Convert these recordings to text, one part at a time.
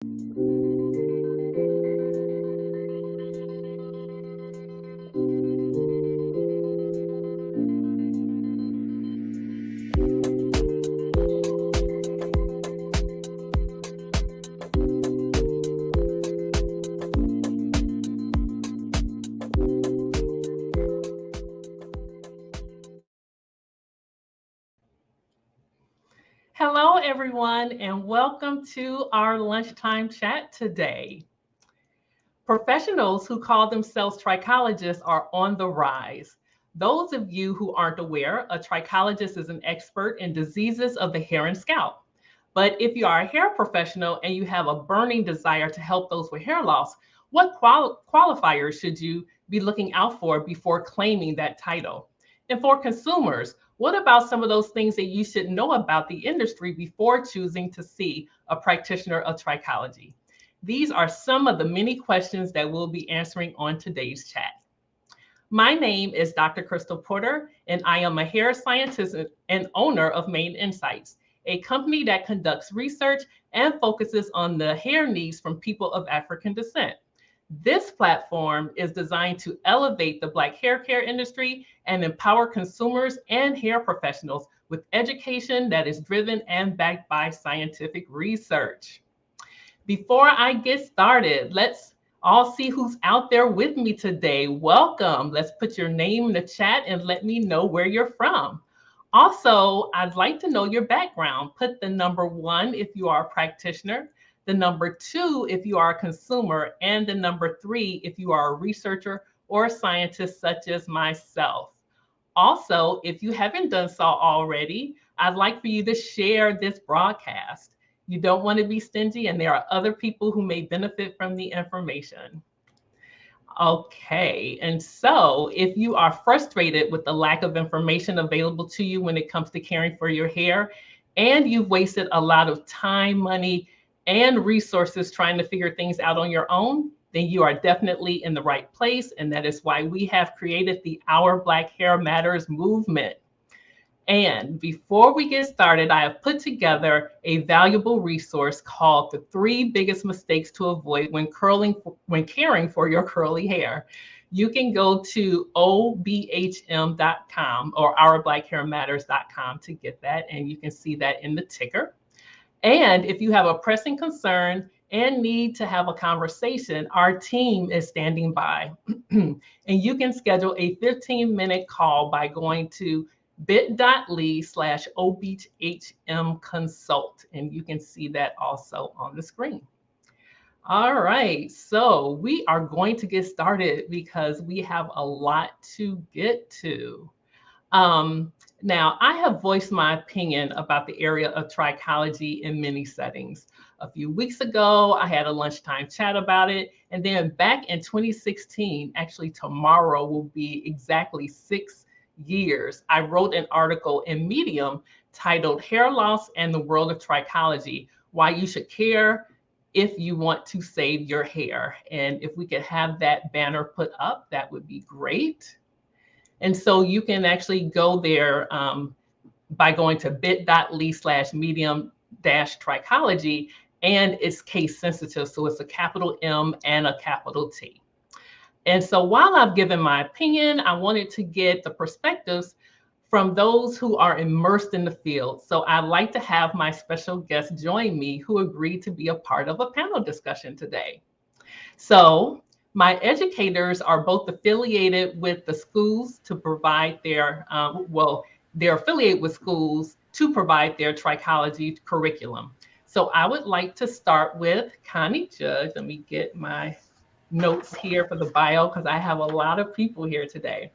Hello, everyone, and welcome to our lunchtime chat today. Professionals who call themselves trichologists are on the rise. Those of you who aren't aware, a trichologist is an expert in diseases of the hair and scalp. But if you are a hair professional and you have a burning desire to help those with hair loss, what qualifiers should you be looking out for before claiming that title? And for consumers, what about some of those things that you should know about the industry before choosing to see a practitioner of trichology? These are some of the many questions that we'll be answering on today's chat. My name is Dr. Crystal Porter, and I am a hair scientist and owner of Main Insights, a company that conducts research and focuses on the hair needs from people of African descent. This platform is designed to elevate the Black hair care industry and empower consumers and hair professionals with education that is driven and backed by scientific research. Before I get started, let's all see who's out there with me today. Welcome. Let's put your name in the chat and let me know where you're from. Also, I'd like to know your background. Put the number 1 if you are a practitioner, the number 2 if you are a consumer, and the number 3 if you are a researcher or a scientist such as myself. Also, if you haven't done so already, I'd like for you to share this broadcast. You don't want to be stingy, and there are other people who may benefit from the information. Okay, and so if you are frustrated with the lack of information available to you when it comes to caring for your hair, and you've wasted a lot of time, money, and resources trying to figure things out on your own, then you are definitely in the right place. And that is why we have created the Our Black Hair Matters movement. And before we get started, I have put together a valuable resource called The 3 Biggest Mistakes to Avoid when caring for your curly hair. You can go to obhm.com or ourblackhairmatters.com to get that, and you can see that in the ticker. And if you have a pressing concern and need to have a conversation, our team is standing by. And you can schedule a 15-minute call by going to bit.ly/obhmconsult. And you can see that also on the screen. All right, so we are going to get started because we have a lot to get to. Now, I have voiced my opinion about the area of trichology in many settings. A few weeks ago, I had a lunchtime chat about it. And then back in 2016, actually tomorrow will be exactly 6 years, I wrote an article in Medium titled Hair Loss and the World of Trichology, Why You Should Care If You Want to Save Your Hair. And if we could have that banner put up, that would be great. And so you can actually go there by going to bit.ly/medium-trichology, and it's case sensitive. So it's a capital M and a capital T. And so while I've given my opinion, I wanted to get the perspectives from those who are immersed in the field. So I'd like to have my special guest join me who agreed to be a part of a panel discussion today. So my educators are both affiliated with the schools to provide their, they're affiliated with schools to provide their trichology curriculum. So I would like to start with Connie Judge. Let me get my notes here for the bio because I have a lot of people here today.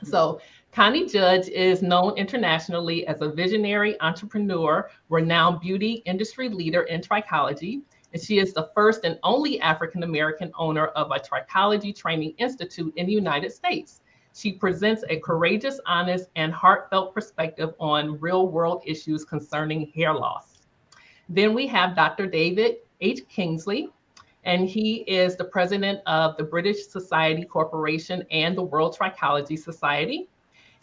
So Connie Judge is known internationally as a visionary entrepreneur, renowned beauty industry leader in trichology. And she is the first and only African-American owner of a trichology training institute in the United States. She presents a courageous, honest, and heartfelt perspective on real-world issues concerning hair loss. Then we have Dr. David H. Kingsley, and he is the president of the British Society Corporation and the World Trichology Society.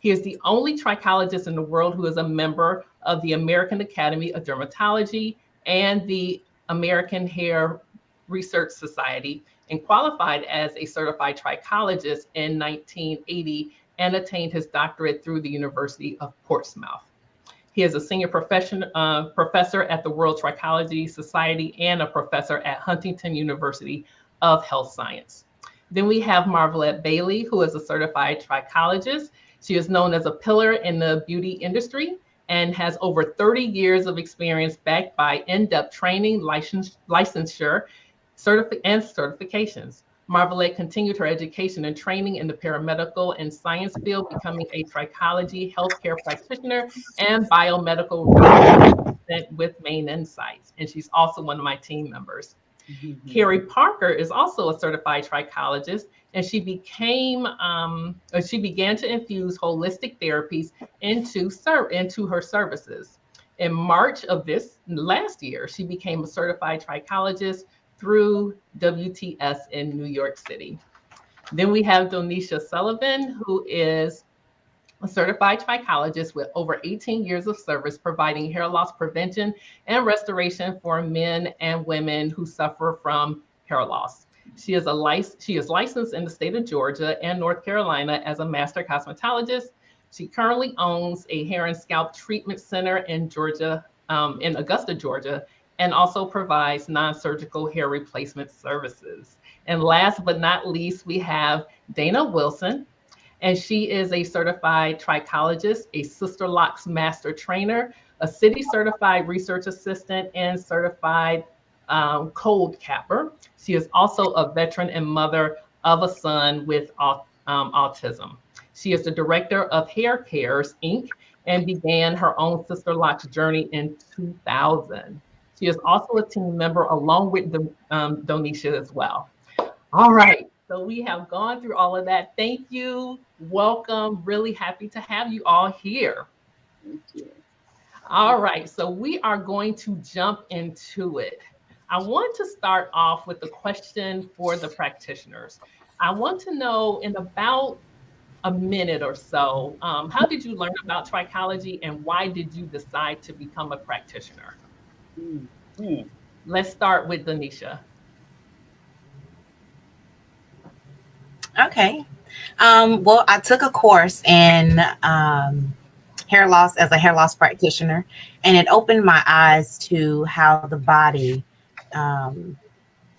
He is the only trichologist in the world who is a member of the American Academy of Dermatology and the American Hair Research Society and qualified as a certified trichologist in 1980 and attained his doctorate through the University of Portsmouth. He is a senior professor at the World Trichology Society and a professor at Huntington University of Health Science. Then we have Marvelette Bailey, who is a certified trichologist. She is known as a pillar in the beauty industry and has over 30 years of experience backed by in-depth training, licensure, and certifications. Marvelette continued her education and training in the paramedical and science field, becoming a trichology healthcare practitioner and biomedical research with Main Insights. And she's also one of my team members. Kerri Parker is also a certified trichologist, and she began to infuse holistic therapies into her services. In March of last year, she became a certified trichologist through WTS in New York City. Then we have Donecia Sullivan, who is a certified trichologist with over 18 years of service providing hair loss prevention and restoration for men and women who suffer from hair loss. She is licensed in the state of Georgia and North Carolina as a master cosmetologist. She currently owns a hair and scalp treatment center in Augusta, Georgia, and also provides non-surgical hair replacement services. And last but not least, we have Dana Wilson, and she is a certified trichologist, a Sister Locks master trainer, a city certified research assistant, and certified cold capper. She is also a veteran and mother of a son with autism. She is the director of Hair Cares, Inc., and began her own Sister Locks journey in 2000. She is also a team member along with Donecia as well. All right. So we have gone through all of that. Thank you. Welcome. Really happy to have you all here. Thank you. All right. So we are going to jump into it. I want to start off with a question for the practitioners. I want to know in about a minute or so, how did you learn about trichology and why did you decide to become a practitioner? Mm-hmm. Let's start with Donecia. Okay. Well, I took a course in hair loss as a hair loss practitioner, and it opened my eyes to how the body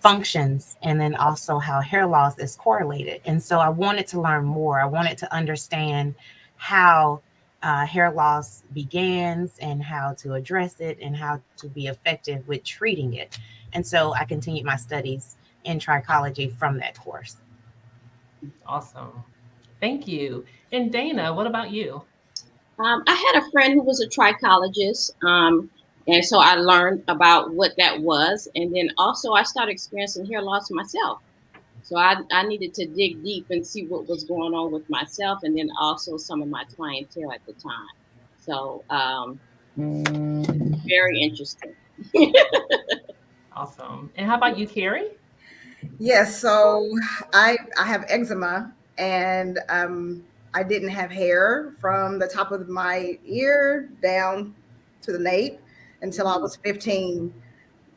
functions and then also how hair loss is correlated. And so I wanted to learn more. I wanted to understand how hair loss begins and how to address it and how to be effective with treating it. And so I continued my studies in trichology from that course. Awesome. Thank you. And Dana, what about you? I had a friend who was a trichologist, and so I learned about what that was. And then also I started experiencing hair loss myself. So I needed to dig deep and see what was going on with myself and then also some of my clientele at the time. So very interesting. Awesome. And how about you, Kerri? Yes, so I have eczema, and I didn't have hair from the top of my ear down to the nape until I was 15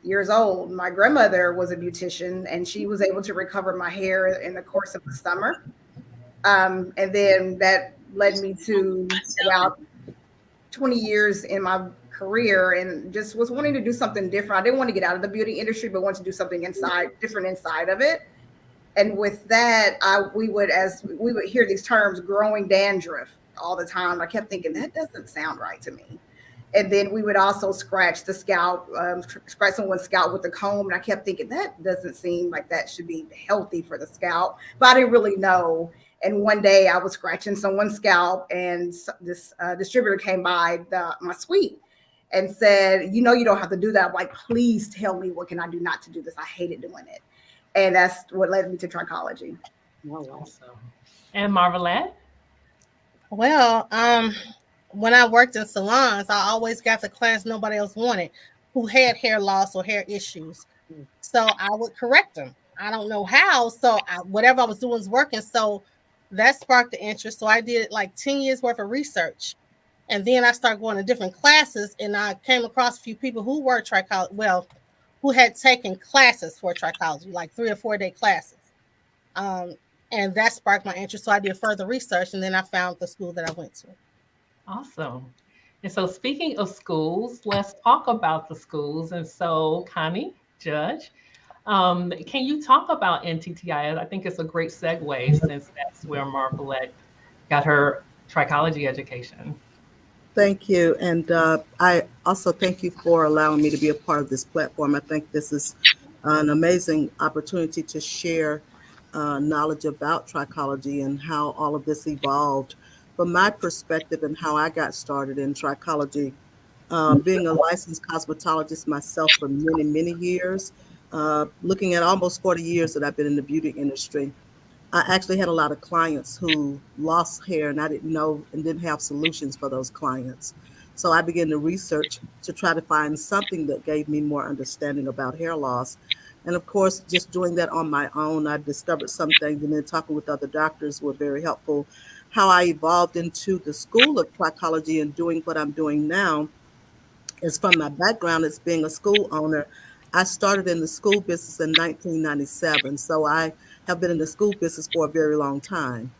years old. My grandmother was a beautician, and she was able to recover my hair in the course of the summer. And then that led me to about 20 years in my career and just was wanting to do something different. I didn't want to get out of the beauty industry, but wanted to do something different inside of it. And with that, we would hear these terms, growing dandruff, all the time. I kept thinking that doesn't sound right to me. And then we would also scratch the scalp, scratch someone's scalp with a comb. And I kept thinking that doesn't seem like that should be healthy for the scalp, but I didn't really know. And one day I was scratching someone's scalp, and this distributor came by my suite and said, you don't have to do that. I'm like, please tell me, what can I do not to do this? I hated doing it. And that's what led me to trichology. Awesome. And Marvelette? Well, when I worked in salons, I always got the clients nobody else wanted who had hair loss or hair issues. So I would correct them. I don't know how. So whatever I was doing was working. So that sparked the interest. So I did like 10 years worth of research. And then I started going to different classes, and I came across a few people who were who who had taken classes for trichology, like 3 or 4 day classes. And that sparked my interest. So I did further research, and then I found the school that I went to. Awesome. And so, speaking of schools, let's talk about the schools. And so, Connie Judge, can you talk about NTTI? I think it's a great segue since that's where Marvelette got her trichology education. Thank you. And I also thank you for allowing me to be a part of this platform. I think this is an amazing opportunity to share knowledge about trichology and how all of this evolved. From my perspective and how I got started in trichology, being a licensed cosmetologist myself for many, many years, looking at almost 40 years that I've been in the beauty industry, I actually had a lot of clients who lost hair, and I didn't know and didn't have solutions for those clients. So I began to research to try to find something that gave me more understanding about hair loss. And of course, just doing that on my own, I discovered some things, and then talking with other doctors were very helpful. How I evolved into the school of trichology and doing what I'm doing now is from my background as being a school owner. I started in the school business in 1997, so I have been in the school business for a very long time.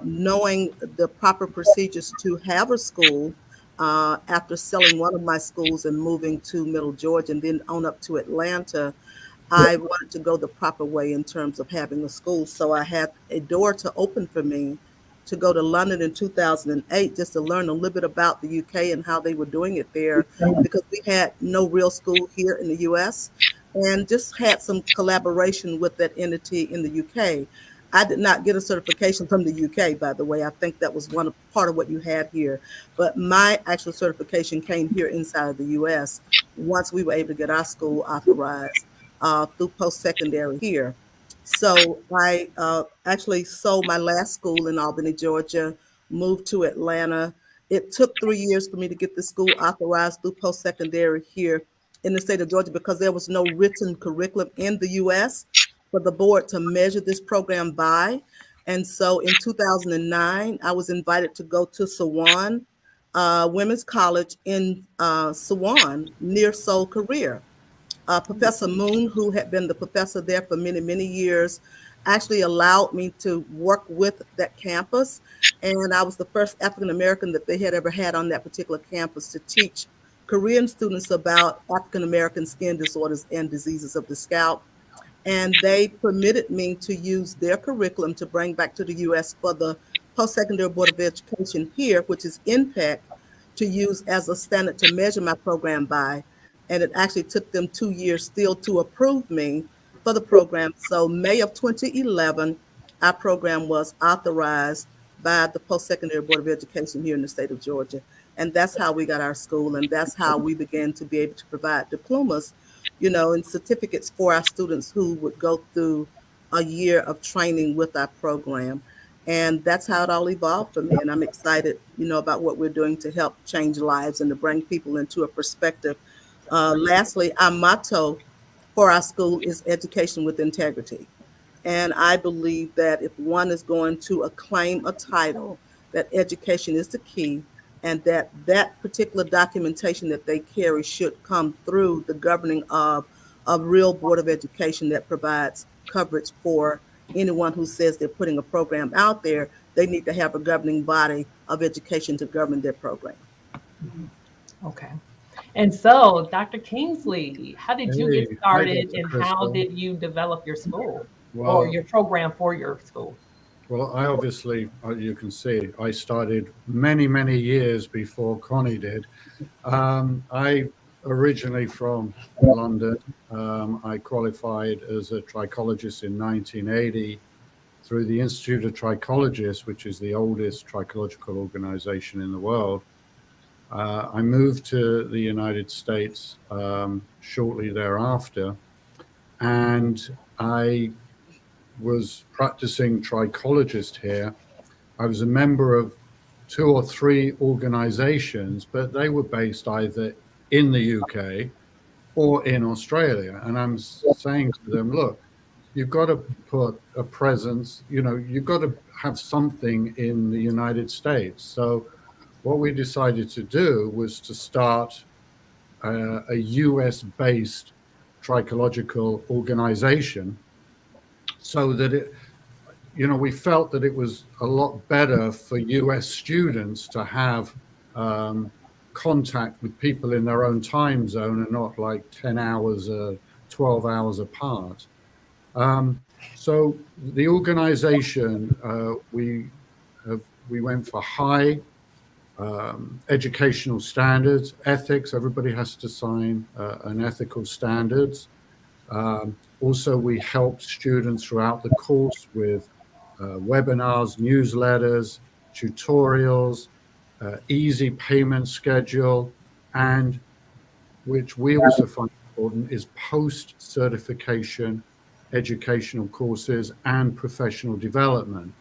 Knowing the proper procedures to have a school, after selling one of my schools and moving to Middle Georgia and then on up to Atlanta, I wanted to go the proper way in terms of having a school. So I had a door to open for me to go to London in 2008 just to learn a little bit about the UK and how they were doing it there, because we had no real school here in the US, and just had some collaboration with that entity in the UK. I did not get a certification from the UK, by the way. I think that was part of what you had here. But my actual certification came here inside of the US once we were able to get our school authorized through post-secondary here. So I actually sold my last school in Albany, Georgia, moved to Atlanta. It took 3 years for me to get the school authorized through post-secondary here in the state of Georgia, because there was no written curriculum in the US for the board to measure this program by. And so in 2009, I was invited to go to Sewan Women's College in Sewan, near Seoul, Korea. Professor Moon, who had been the professor there for many, many years, actually allowed me to work with that campus. And I was the first African American that they had ever had on that particular campus to teach Korean students about African American skin disorders and diseases of the scalp. And they permitted me to use their curriculum to bring back to the US for the Post-Secondary Board of Education here, which is INPEC, to use as a standard to measure my program by. And it actually took them 2 years still to approve me for the program. So May of 2011, our program was authorized by the Post-Secondary Board of Education here in the state of Georgia. And that's how we got our school. And that's how we began to be able to provide diplomas, and certificates for our students who would go through a year of training with our program. And that's how it all evolved for me. And I'm excited, about what we're doing to help change lives and to bring people into a perspective. Lastly, our motto for our school is education with integrity. And I believe that if one is going to acclaim a title, that education is the key, and that particular documentation that they carry should come through the governing of a real board of education that provides coverage for anyone who says they're putting a program out there. They need to have a governing body of education to govern their program. Okay. And so, Dr. Kingsley, how did you get started, and Crystal. how did you develop your school Well, or your program for your school? Well, I obviously, you can see, I started many, many years before Connie did. I originally from London. I qualified as a trichologist in 1980 through the Institute of Trichologists, which is the oldest trichological organization in the world. I moved to the United States shortly thereafter, and I was practicing trichologist here. I was a member of 2 or 3 organizations, but they were based either in the UK or in Australia. And I'm saying to them, look, you've got to put a presence, you've got to have something in the United States. So what we decided to do was to start a US-based trichological organization, so that it, we felt that it was a lot better for US students to have contact with people in their own time zone and not like 10 hours, 12 hours apart. So the organization, we went for high educational standards, ethics. Everybody has to sign an ethical standards. Also, we helped students throughout the course with webinars, newsletters, tutorials, easy payment schedule, and which we also find important is post-certification educational courses and professional development.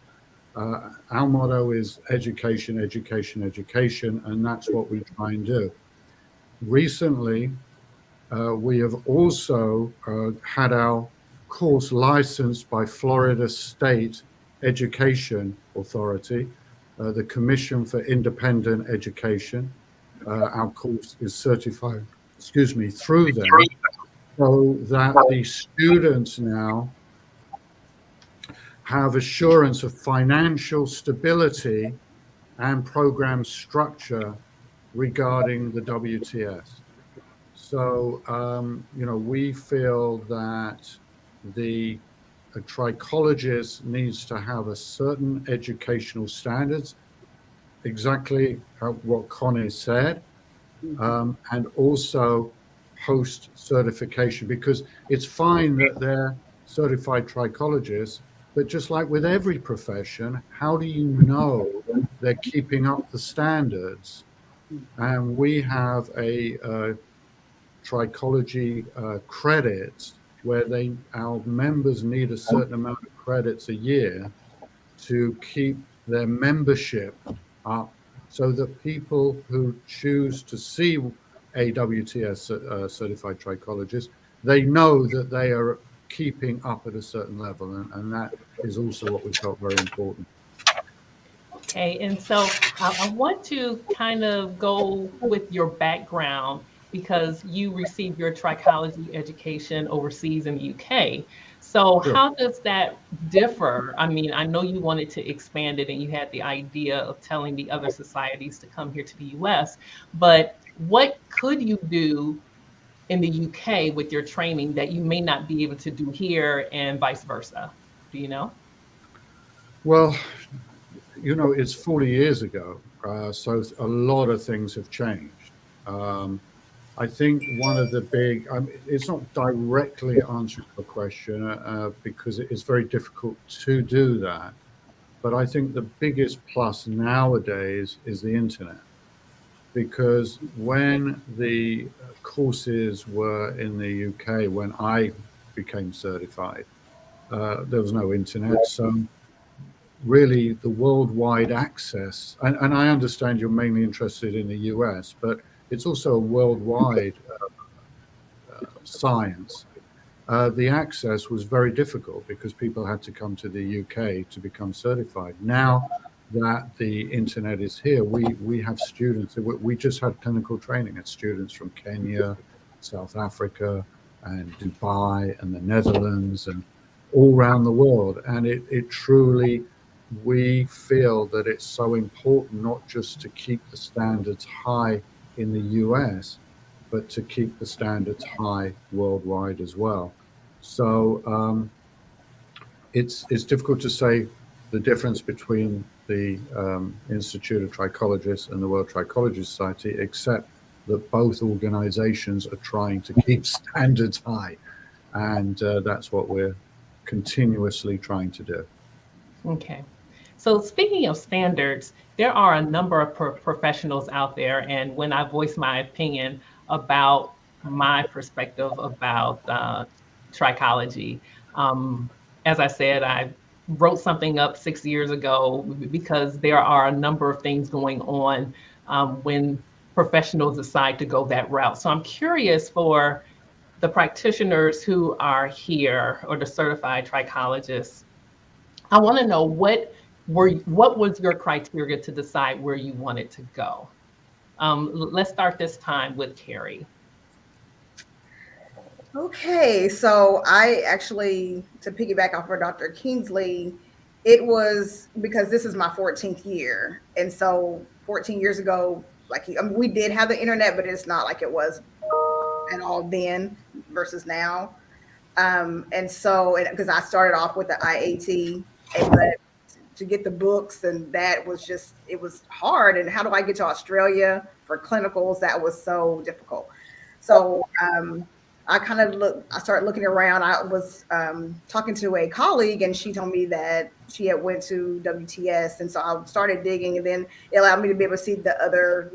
Our motto is education, education, education, and that's what we try and do. Recently, we have also had our course licensed by Florida State Education Authority, the Commission for Independent Education. Our course is certified, through them, so that the students now have assurance of financial stability and program structure regarding the WTS. So, we feel that a trichologist needs to have a certain educational standards, exactly what Connie said, and also post-certification, because it's fine that they're certified trichologists, but just like with every profession, how do you know they're keeping up the standards? And we have a trichology credits where our members need a certain amount of credits a year to keep their membership up, so that people who choose to see a WTS certified trichologist, they know that they are keeping up at a certain level, and that is also what we felt very important. Okay, and so I want to kind of go with your background, because you received your trichology education overseas in the UK. So Sure. How does that differ? I mean, I know you wanted to expand it and you had the idea of telling the other societies to come here to the US, but what could you do in the UK with your training that you may not be able to do here, and vice versa? Do you know? Well, it's 40 years ago, so a lot of things have changed. I think one of the big, it's not directly answering the question because it is very difficult to do that. But I think the biggest plus nowadays is the internet, because when the courses were in the UK, when I became certified, there was no internet. So really the worldwide access, and I understand you're mainly interested in the US, but it's also a worldwide science. The access was very difficult because people had to come to the UK to become certified. Now that the internet is here, we have students. We just had clinical training at students from Kenya, South Africa, and Dubai, and the Netherlands, and all around the world. And it truly, we feel that it's so important not just to keep the standards high in the US, but to keep the standards high worldwide as well. So it's difficult to say the difference between the Institute of Trichologists and the World Trichology Society, except that both organizations are trying to keep standards high. And that's what we're continuously trying to do. Okay. So speaking of standards, there are a number of professionals out there. And when I voice my opinion about my perspective about trichology, as I said, I wrote something up 6 years ago because there are a number of things going on when professionals decide to go that route. So I'm curious for the practitioners who are here, or the certified trichologists, I want to know what was your criteria to decide where you wanted to go? Let's start this time with Kerri. Okay, so I actually, to piggyback off of Dr. Kingsley, it was because this is my 14th year. And so 14 years ago, like I mean, we did have the internet, but it's not like it was at all then versus now. And so, because I started off with the IAT, but to get the books, and that was just, it was hard. And how do I get to Australia for clinicals? That was so difficult. So I started looking around. I was talking to a colleague, and she told me that she had went to WTS, and so I started digging, and then it allowed me to be able to see the other,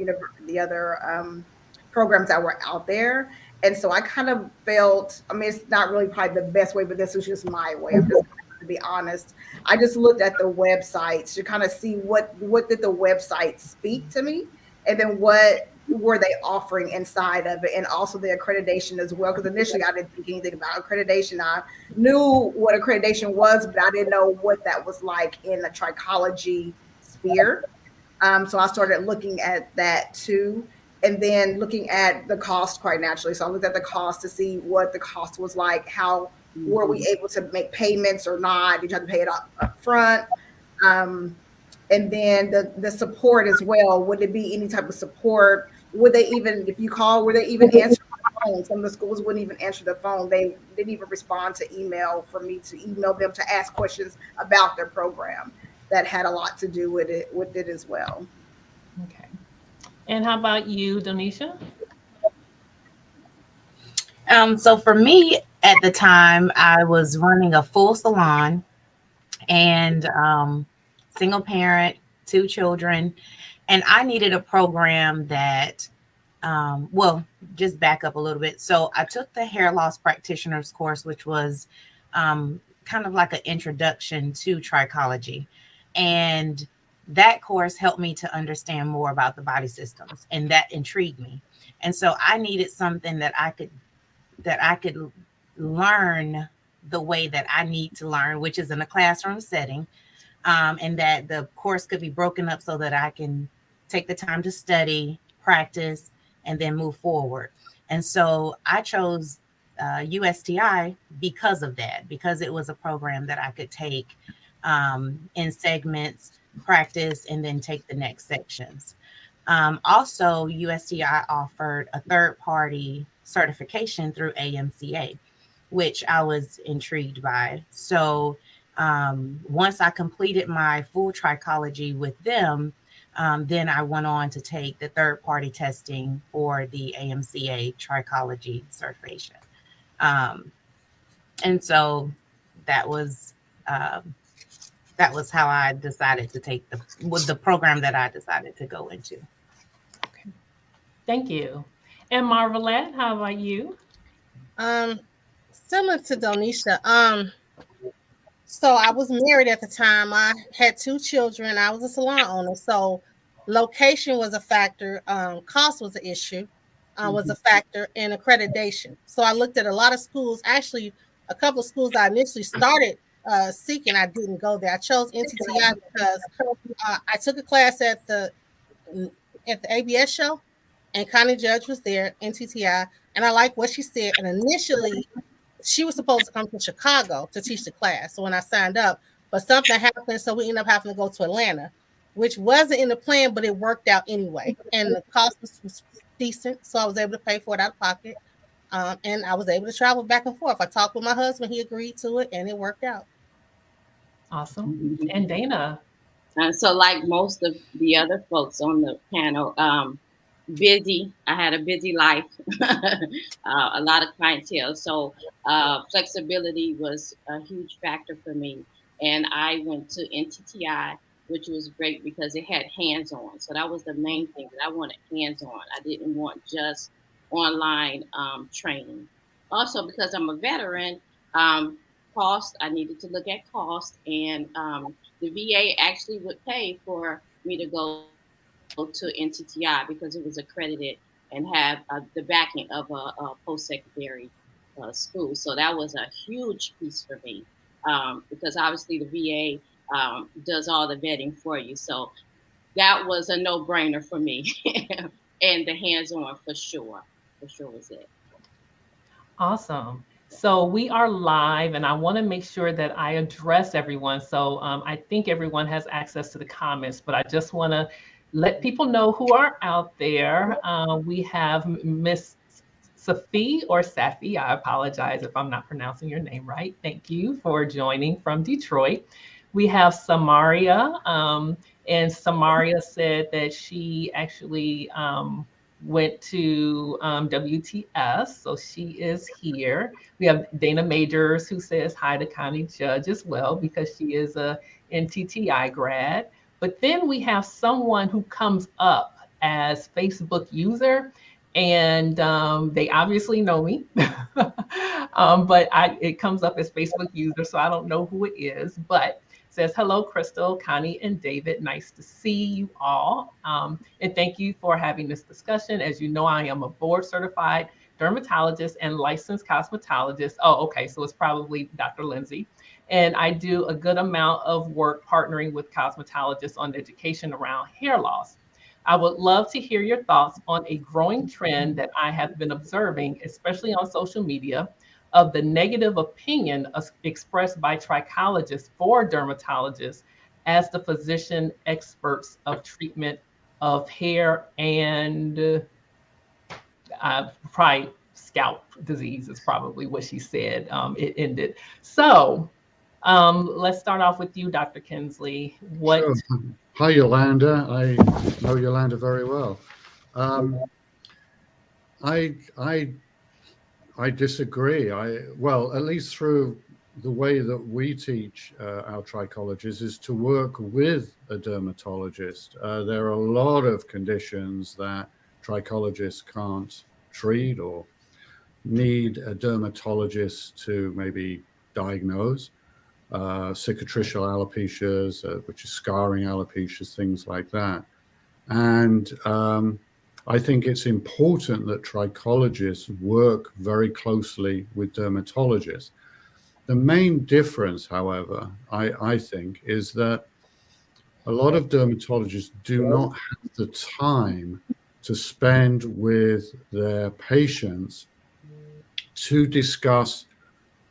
the other programs that were out there. And so I kind of felt, I mean, it's not really probably the best way, but this was just my way. I'm just to be honest. I just looked at the websites to kind of see what did the website speak to me, and then what were they offering inside of it, and also the accreditation as well. Because initially I didn't think anything about accreditation. I knew what accreditation was, but I didn't know what that was like in the trichology sphere. So I started looking at that too. And then looking at the cost quite naturally. So I looked at the cost to see what the cost was like. How were we able to make payments or not? Did you have to pay it up front? And then the support as well. Would it be any type of support? Would they even, if you call, would they even answer the phone? Some of the schools wouldn't even answer the phone. They didn't even respond to email for me to email them to ask questions about their program. That had a lot to do with it as well. Okay. And how about you, Donecia? So for me at the time, I was running a full salon and single parent, 2 children, and I needed a program that, well, just back up a little bit. So I took the hair loss practitioner's course, which was kind of like an introduction to trichology. And that course helped me to understand more about the body systems, and that intrigued me. And so I needed something that I could learn the way that I need to learn, which is in a classroom setting, and that the course could be broken up so that I can take the time to study, practice, and then move forward. And so I chose USTI because of that, because it was a program that I could take in segments, practice, and then take the next sections. Also, USTI offered a third-party certification through AMCA, which I was intrigued by. So once I completed my full trichology with them, then I went on to take the third-party testing for the AMCA trichology certification. And so that was how I decided to take the program that I decided to go into. Okay. Thank you. And Marvelette, how about you? Similar to Donecia. So I was married at the time. I had 2 children. I was a salon owner. So location was a factor. Cost was an issue, was a factor, and accreditation. So I looked at a lot of schools. Actually, a couple of schools I initially started seeking, I didn't go there. I chose NTTI because I took a class at the ABS show, and Connie Judge was there, NTTI, and I liked what she said. And initially, she was supposed to come to Chicago to teach the class. So when I signed up, but something happened, so we ended up having to go to Atlanta, which wasn't in the plan, but it worked out anyway. And the cost was decent, so I was able to pay for it out of pocket. And I was able to travel back and forth. I talked with my husband, he agreed to it, and it worked out. Awesome. And Dana? So like most of the other folks on the panel, busy. I had a busy life, a lot of clientele. So flexibility was a huge factor for me. And I went to NTTI, which was great because it had hands-on. So that was the main thing, that I wanted hands-on. I didn't want just online training. Also, because I'm a veteran, cost, I needed to look at cost, and the VA actually would pay for me to go to NTTI because it was accredited and have the backing of a post-secondary school. So that was a huge piece for me because obviously the VA does all the vetting for you. So that was a no-brainer for me. And the hands-on for sure was it. Awesome. So we are live, and I want to make sure that I address everyone. So I think everyone has access to the comments, but I just want to let people know who are out there. We have Miss Safi or Safi. I apologize if I'm not pronouncing your name right. Thank you for joining from Detroit. We have Samaria, and Samaria said that she actually went to WTS, so she is here. We have Dana Majors who says hi to Connie Judge as well because she is a NTTI grad. But then we have someone who comes up as Facebook user, and they obviously know me, but it comes up as Facebook user, so I don't know who it is, but says, hello, Crystal, Connie, and David. Nice to see you all. And thank you for having this discussion. As you know, I am a board certified dermatologist and licensed cosmetologist. Oh, okay, so it's probably Dr. Lindsay. And I do a good amount of work partnering with cosmetologists on education around hair loss. I would love to hear your thoughts on a growing trend that I have been observing, especially on social media, of the negative opinion expressed by trichologists for dermatologists as the physician experts of treatment of hair and probably scalp disease is probably what she said. It ended. So let's start off with you, Dr. Kingsley. What? Sure. Hi, Yolanda. I know Yolanda very well. I disagree. Well, at least through the way that we teach our trichologists is to work with a dermatologist. There are a lot of conditions that trichologists can't treat or need a dermatologist to maybe diagnose. Cicatricial alopecias, which is scarring alopecias, things like that. And I think it's important that trichologists work very closely with dermatologists. The main difference, however, I think, is that a lot of dermatologists do not have the time to spend with their patients to discuss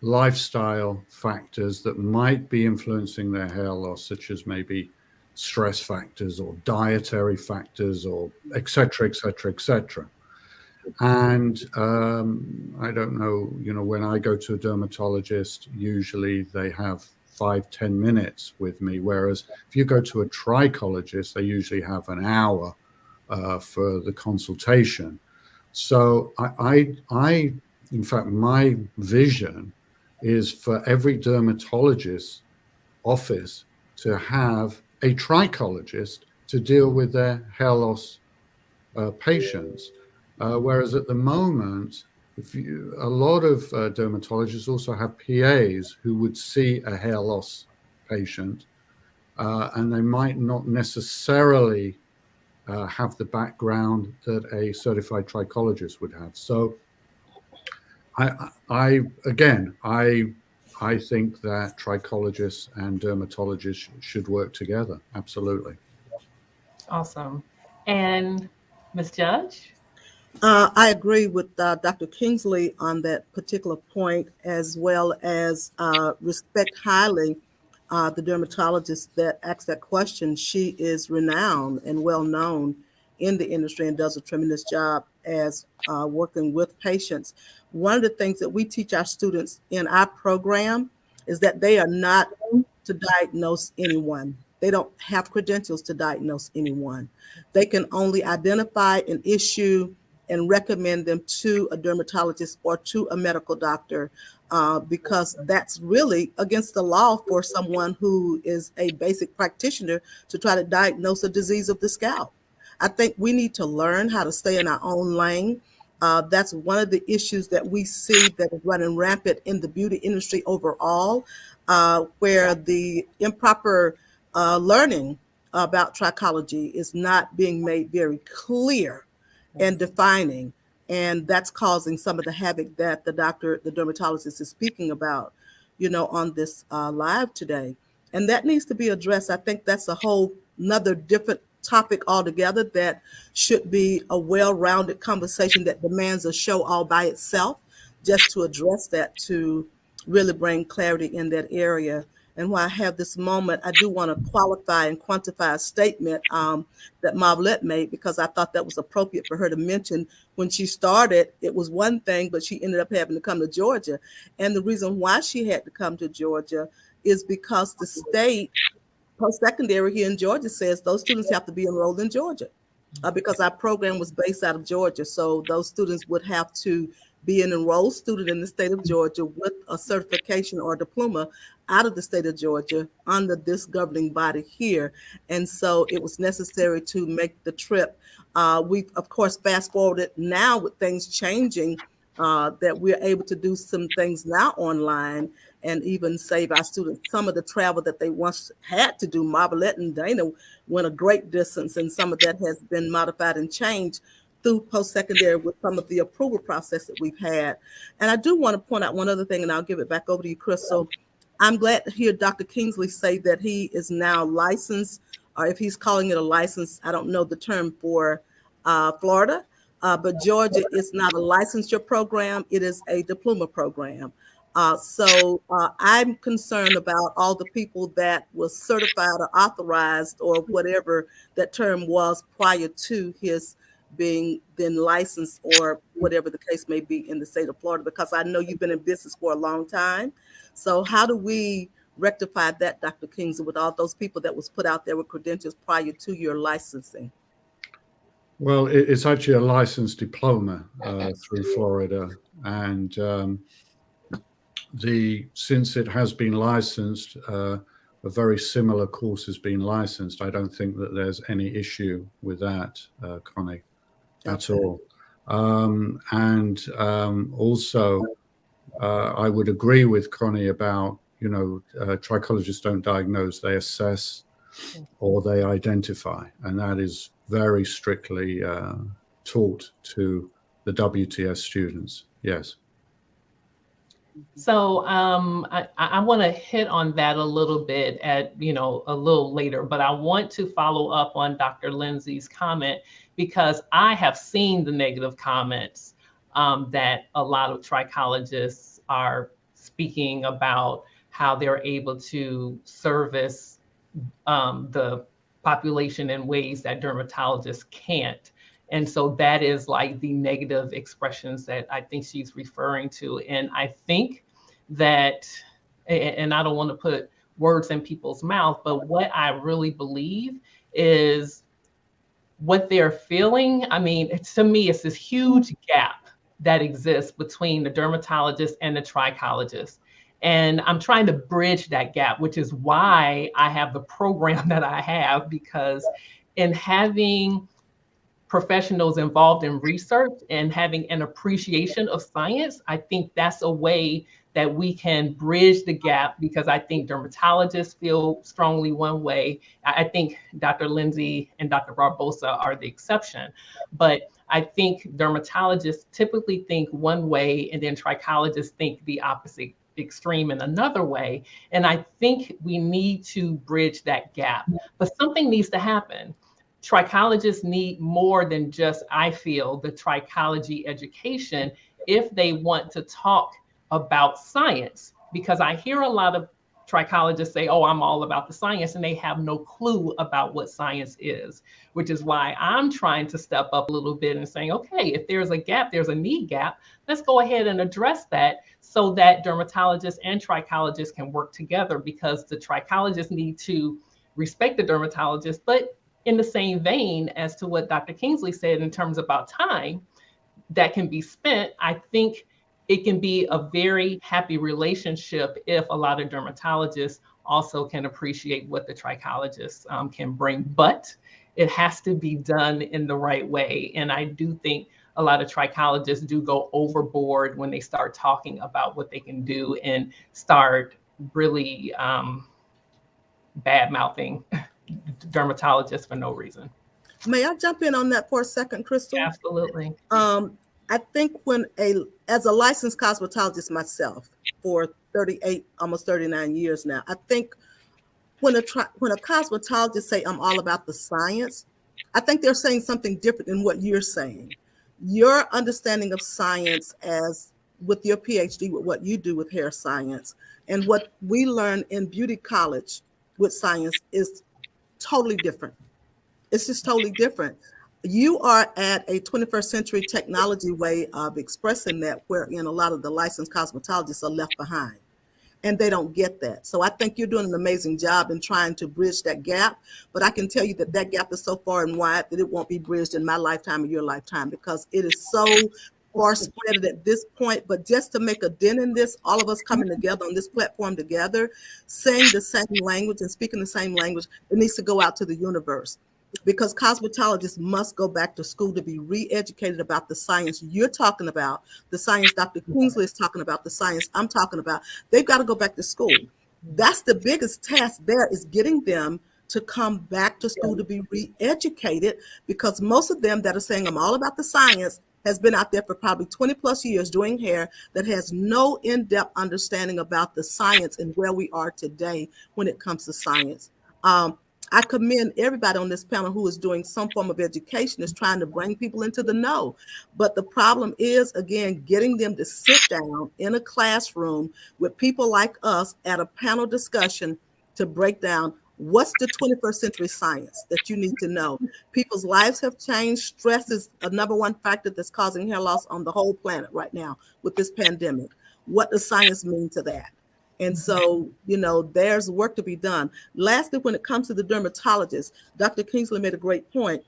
lifestyle factors that might be influencing their hair loss, such as maybe stress factors or dietary factors or et cetera, et cetera, et cetera. And I don't know, when I go to a dermatologist, usually they have 5-10 minutes with me. Whereas if you go to a trichologist, they usually have an hour for the consultation. So I in fact, my vision is for every dermatologist's office to have a trichologist to deal with their hair loss patients. Whereas at the moment, a lot of dermatologists also have PAs who would see a hair loss patient, and they might not necessarily have the background that a certified trichologist would have. So I think that trichologists and dermatologists should work together. Absolutely. Awesome. And Ms. Judge? I agree with Dr. Kingsley on that particular point, as well as respect highly the dermatologist that asked that question. She is renowned and well known in the industry and does a tremendous job as working with patients. One of the things that we teach our students in our program is that they are not to diagnose anyone. They don't have credentials to diagnose anyone. They can only identify an issue and recommend them to a dermatologist or to a medical doctor, because that's really against the law for someone who is a basic practitioner to try to diagnose a disease of the scalp. I think we need to learn how to stay in our own lane. That's one of the issues that we see that is running rampant in the beauty industry overall, where the improper learning about trichology is not being made very clear and defining. And that's causing some of the havoc that the dermatologist is speaking about, on this live today. And that needs to be addressed. I think that's a whole another different topic altogether that should be a well-rounded conversation that demands a show all by itself. just to address that, to really bring clarity in that area. And while I have this moment, I do want to qualify and quantify a statement that Marvelette made, because I thought that was appropriate for her to mention. When she started, it was one thing, but she ended up having to come to Georgia. And the reason why she had to come to Georgia is because the state post-secondary here in Georgia says those students have to be enrolled in Georgia, because our program was based out of Georgia. So those students would have to be an enrolled student in the state of Georgia with a certification or diploma out of the state of Georgia under this governing body here. And so it was necessary to make the trip. We, of course, fast forwarded now with things changing, that we're able to do some things now online and even save our students some of the travel that they once had to do. Marvelette and Dana went a great distance, and some of that has been modified and changed through post-secondary with some of the approval process that we've had. And I do want to point out one other thing, and I'll give it back over to you, Crystal. I'm glad to hear Dr. Kingsley say that he is now licensed, or if he's calling it a license, I don't know the term for Florida, but Georgia is not a licensure program, it is a diploma program. So I'm concerned about all the people that was certified or authorized or whatever that term was prior to his being then licensed or whatever the case may be in the state of Florida, because I know you've been in business for a long time. So how do we rectify that, Dr. Kingsley, with all those people that was put out there with credentials prior to your licensing? Well, it's actually a licensed diploma through Florida, and since it has been licensed, a very similar course has been licensed. I don't think that there's any issue with that, Connie, at all. Also, I would agree with Connie about, trichologists don't diagnose, they assess or they identify, and that is very strictly taught to the WTS students. Yes. So I want to hit on that a little bit a little later, but I want to follow up on Dr. Lindsay's comment, because I have seen the negative comments that a lot of trichologists are speaking about, how they're able to service the population in ways that dermatologists can't. And so that is like the negative expressions that I think she's referring to. And I think that, and I don't want to put words in people's mouth, but what I really believe is what they're feeling. I mean, to me, it's this huge gap that exists between the dermatologist and the trichologist. And I'm trying to bridge that gap, which is why I have the program that I have, because in having professionals involved in research and having an appreciation of science, I think that's a way that we can bridge the gap, because I think dermatologists feel strongly one way. I think Dr. Lindsay and Dr. Barbosa are the exception, but I think dermatologists typically think one way, and then trichologists think the opposite extreme in another way. And I think we need to bridge that gap, but something needs to happen. Trichologists need more than just, I feel, the trichology education if they want to talk about science, because I hear a lot of trichologists say, oh, I'm all about the science, and they have no clue about what science is, which is why I'm trying to step up a little bit and saying, okay, if there's a gap, there's a need gap, let's go ahead and address that so that dermatologists and trichologists can work together, because the trichologists need to respect the dermatologist, but in the same vein as to what Dr. Kingsley said in terms about time that can be spent, I think it can be a very happy relationship if a lot of dermatologists also can appreciate what the trichologists can bring, but it has to be done in the right way. And I do think a lot of trichologists do go overboard when they start talking about what they can do and start really bad-mouthing dermatologists for no reason. May I jump in on that for a second, Crystal? Absolutely. I think as a licensed cosmetologist myself for 38, almost 39 years now, I think when a cosmetologist say I'm all about the science, I think they're saying something different than what you're saying. Your understanding of science as with your PhD, with what you do with hair science, and what we learn in beauty college with science is totally different. It's just totally different. You are at a 21st century technology way of expressing that, wherein a lot of the licensed cosmetologists are left behind. And they don't get that. So I think you're doing an amazing job in trying to bridge that gap. But I can tell you that that gap is so far and wide that it won't be bridged in my lifetime or your lifetime, because it is so far spread at this point. But just to make a dent in this, all of us coming together on this platform together, saying the same language and speaking the same language, it needs to go out to the universe. Because cosmetologists must go back to school to be re-educated about the science you're talking about, the science Dr. Kingsley is talking about, the science I'm talking about. They've got to go back to school. That's the biggest task there, is getting them to come back to school to be re-educated, because most of them that are saying I'm all about the science has been out there for probably 20 plus years doing hair that has no in-depth understanding about the science and where we are today when it comes to science. I commend everybody on this panel who is doing some form of education, is trying to bring people into the know. But the problem is, again, getting them to sit down in a classroom with people like us at a panel discussion to break down what's the 21st century science that you need to know. People's lives have changed. Stress is a number one factor that's causing hair loss on the whole planet right now with this pandemic. What does science mean to that? And so, you know, there's work to be done. Lastly, when it comes to the dermatologist, Dr. Kingsley made a great point.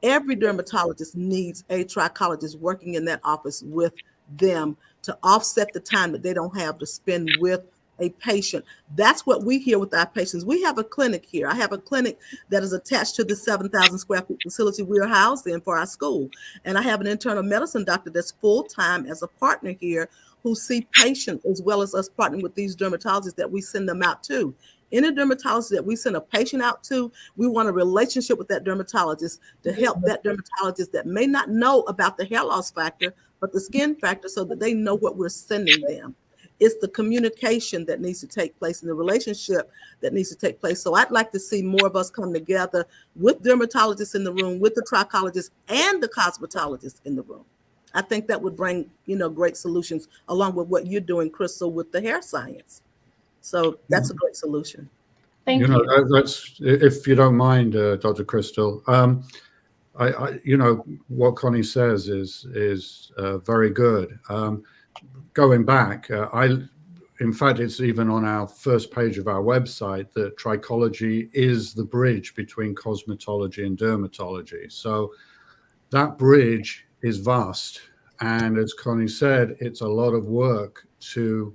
Every dermatologist needs a trichologist working in that office with them to offset the time that they don't have to spend with a patient. That's what we hear with our patients. We have a clinic here. I have a clinic that is attached to the 7,000 square feet facility we're housed in for our school. And I have an internal medicine doctor that's full-time as a partner here, who see patients, as well as us partnering with these dermatologists that we send them out to. Any dermatologist that we send a patient out to, we want a relationship with that dermatologist to help that dermatologist that may not know about the hair loss factor, but the skin factor, so that they know what we're sending them. It's the communication that needs to take place and the relationship that needs to take place. So I'd like to see more of us come together with dermatologists in the room, with the trichologists and the cosmetologists in the room. I think that would bring, you know, great solutions, along with what you're doing, Crystal, with the hair science. So that's a great solution. Thank you. know, that's, if you don't mind, Dr. Crystal, you know, what Connie says is very good. Going back, in fact, it's even on our first page of our website that trichology is the bridge between cosmetology and dermatology. So that bridge is vast. And as Connie said, it's a lot of work to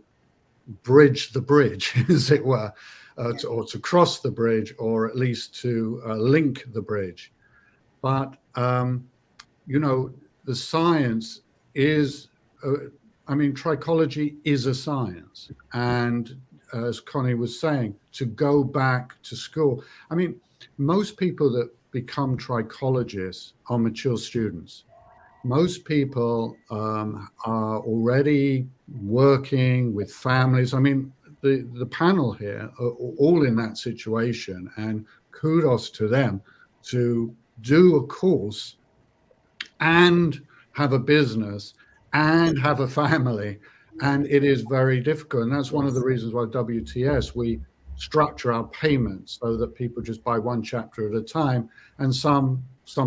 bridge the bridge, as it were, or to cross the bridge, or at least to link the bridge. But, you know, the science is, I mean, trichology is a science. And as Connie was saying, to go back to school, I mean, most people that become trichologists are mature students. Most people are already working with families. I mean, the panel here are all in that situation, and kudos to them to do a course and have a business and have a family. And it is very difficult. And that's one of the reasons why WTS, we structure our payments so that people just buy one chapter at a time. And some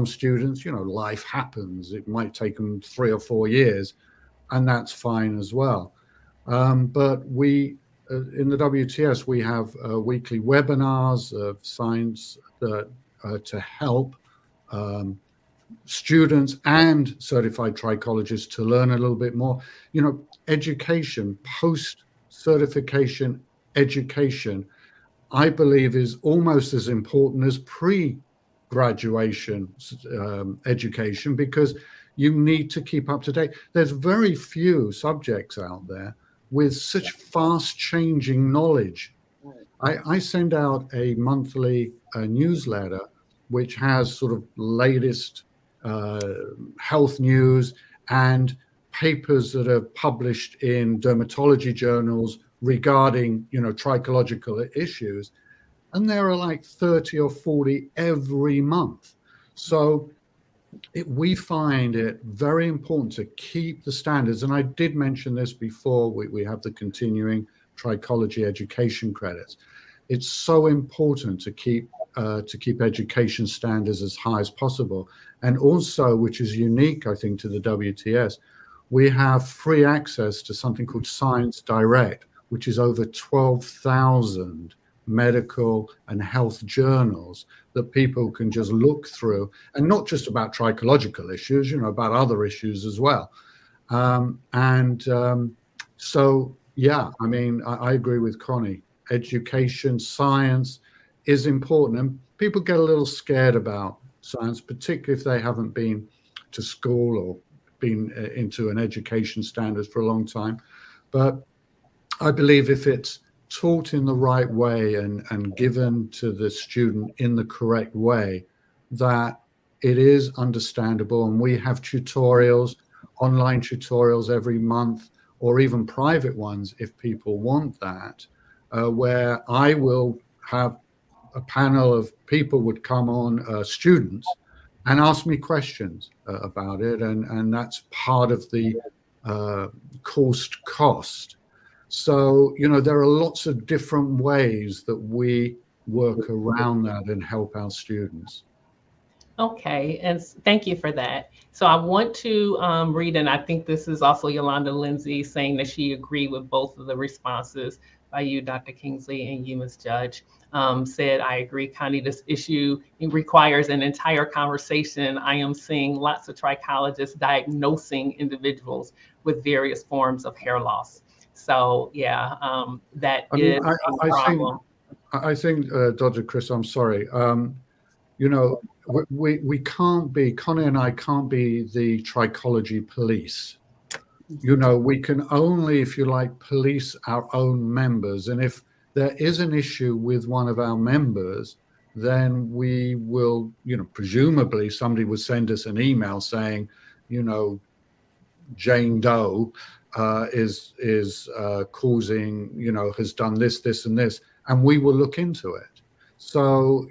students, you know, life happens. It might take them 3 or 4 years, and that's fine as well. But we, in the WTS, we have weekly webinars of science that, to help students and certified trichologists to learn a little bit more. You know, education, post-certification education, I believe is almost as important as pre-graduation education, because you need to keep up to date. There's very few subjects out there with such fast changing knowledge. I send out a monthly newsletter which has sort of latest health news and papers that are published in dermatology journals regarding, you know, trichological issues. And there are like 30 or 40 every month. So we find it very important to keep the standards. And I did mention this before. We have the continuing trichology education credits. It's so important to keep education standards as high as possible. And also, which is unique, I think, to the WTS, we have free access to something called Science Direct, which is over 12,000 medical and health journals that people can just look through, and not just about trichological issues, about other issues as well. So, yeah, I mean, I agree with Connie. Education, science is important. And people get a little scared about science, particularly if they haven't been to school or been into an education standards for a long time. But I believe if it's taught in the right way and given to the student in the correct way, that it is understandable. And we have tutorials, online tutorials every month, or even private ones if people want that, where I will have a panel of people would come on, students, and ask me questions about it. And that's part of the course cost. So, there are lots of different ways that we work around that and help our students. Okay, and thank you for that. So I want to read, and I think this is also Yolanda Lindsay saying that she agreed with both of the responses by you, Dr. Kingsley, and you, Ms. Judge. Said, I agree, Connie, this issue requires an entire conversation. I am seeing lots of trichologists diagnosing individuals with various forms of hair loss. So yeah, that is a problem. I think, Dr. Chris, I'm sorry. We can't be, Connie and I can't be the trichology police. We can only, if you like, police our own members. And if there is an issue with one of our members, then we will, presumably somebody would send us an email saying, Jane Doe is causing, has done this, this, and this, and we will look into it. So,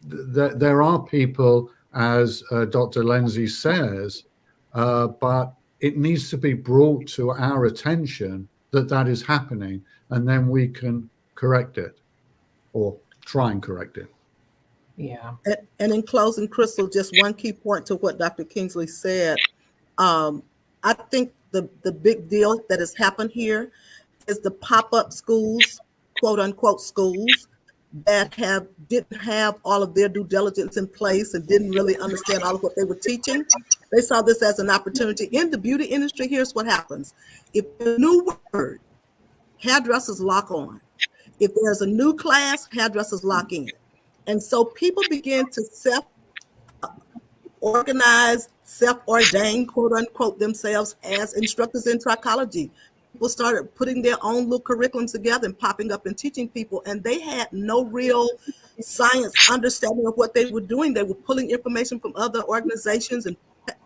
there are people, as Dr. Lindsay says, but it needs to be brought to our attention that is happening, and then we can correct it or try and correct it. Yeah. And in closing, Crystal, just one key point to what Dr. Kingsley said. I think the big deal that has happened here is the pop-up schools, quote unquote schools, that didn't have all of their due diligence in place and didn't really understand all of what they were teaching. They saw this as an opportunity. In the beauty industry, here's what happens. If a new word, hairdressers lock on. If there's a new class, hairdressers lock in. And so people begin to self-organize, self-ordain, quote unquote, themselves as instructors in trichology. People started putting their own little curriculums together and popping up and teaching people, and they had no real science understanding of what they were doing. They were pulling information from other organizations and